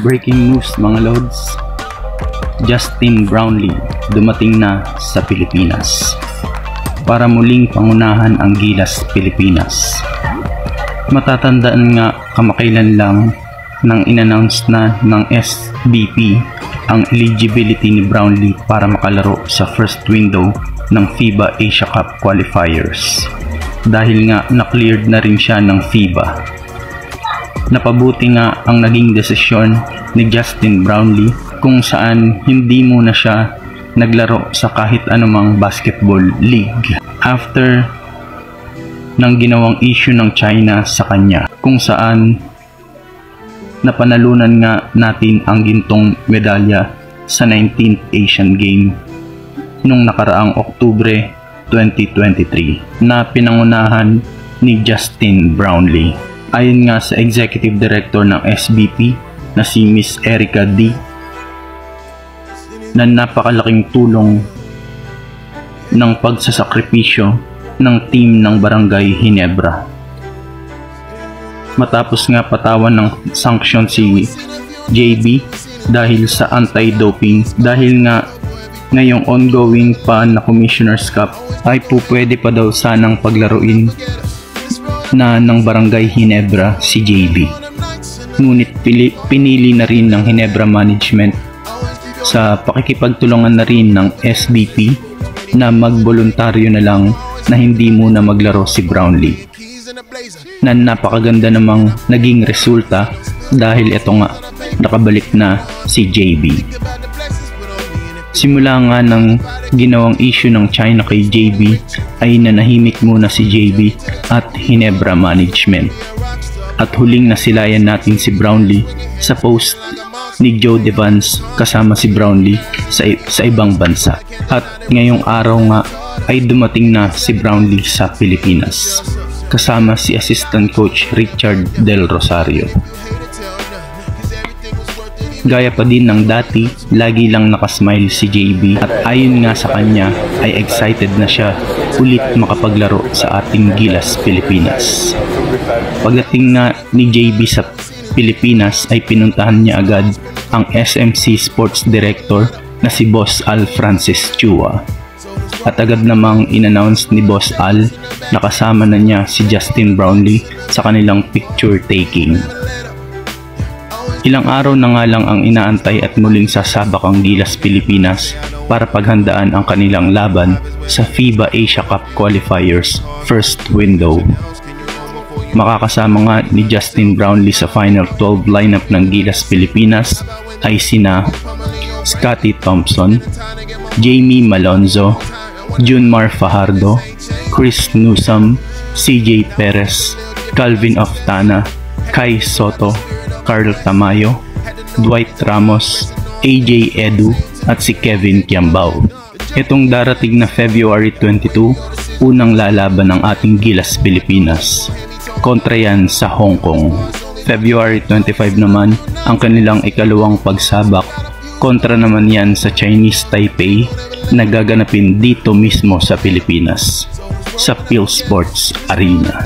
Breaking news mga lods, Justin Brownlee dumating na sa Pilipinas para muling pangunahan ang Gilas Pilipinas. Matatandaan nga kamakailan lang nang inannounce na ng SBP ang eligibility ni Brownlee para makalaro sa first window ng FIBA Asia Cup qualifiers dahil nga na-cleared na rin siya ng FIBA. Napabuti nga ang naging desisyon ni Justin Brownlee kung saan hindi muna siya naglaro sa kahit anumang basketball league after ng ginawang issue ng China sa kanya, kung saan napanalunan nga natin ang gintong medalya sa 19th Asian Game nung nakaraang Oktubre 2023 na pinangunahan ni Justin Brownlee. Ayon nga sa Executive Director ng SBP na si Miss Erica D, na napakalaking tulong ng pagsasakripisyo ng team ng Barangay Ginebra. Matapos nga patawan ng sanction si JB dahil sa anti-doping, dahil nga ngayong ongoing pa na Commissioner's Cup ay pwede pa daw sanang paglaruin na ng Barangay Ginebra si JB. Ngunit pinili na rin ng Ginebra Management sa pakikipagtulungan na rin ng SBP na magboluntaryo na lang na hindi muna maglaro si Brownlee, na napakaganda namang naging resulta dahil ito nga nakabalik na si JB. Simula nga ng ginawang issue ng China kay JB ay nanahimik muna si JB at Ginebra Management, at huling nasilayan natin si Brownlee sa post ni Joe Devans kasama si Brownlee sa ibang bansa. At ngayong araw nga ay dumating na si Brownlee sa Pilipinas kasama si Assistant Coach Richard Del Rosario. Gaya pa din ng dati, lagi lang nakasmile si JB, at ayon nga sa kanya ay excited na siya ulit makapaglaro sa ating Gilas Pilipinas. Pagdating nga ni JB sa Pilipinas ay pinuntahan niya agad ang SMC Sports Director na si Boss Al Francis Chua, at agad namang inannounce ni Boss Al na kasama na niya si Justin Brownlee sa kanilang picture taking. Ilang araw na nga lang ang inaantay at muling sasabak ang Gilas Pilipinas para paghandaan ang kanilang laban sa FIBA Asia Cup qualifiers first window. Makakasama nga ni Justin Brownlee sa Final 12 lineup ng Gilas Pilipinas ay sina Scottie Thompson, Jamie Malonzo, Junmar Fajardo, Chris Newsome, CJ Perez, Calvin Oftana, Kai Soto, Carl Tamayo, Dwight Ramos, AJ Edu at si Kevin Kiambao. Itong darating na February 22, unang lalaban ng ating Gilas Pilipinas. Kontra yan sa Hong Kong. February 25 naman ang kanilang ikalawang pagsabak. Kontra naman yan sa Chinese Taipei na gaganapin dito mismo sa Pilipinas sa PhilSports Arena.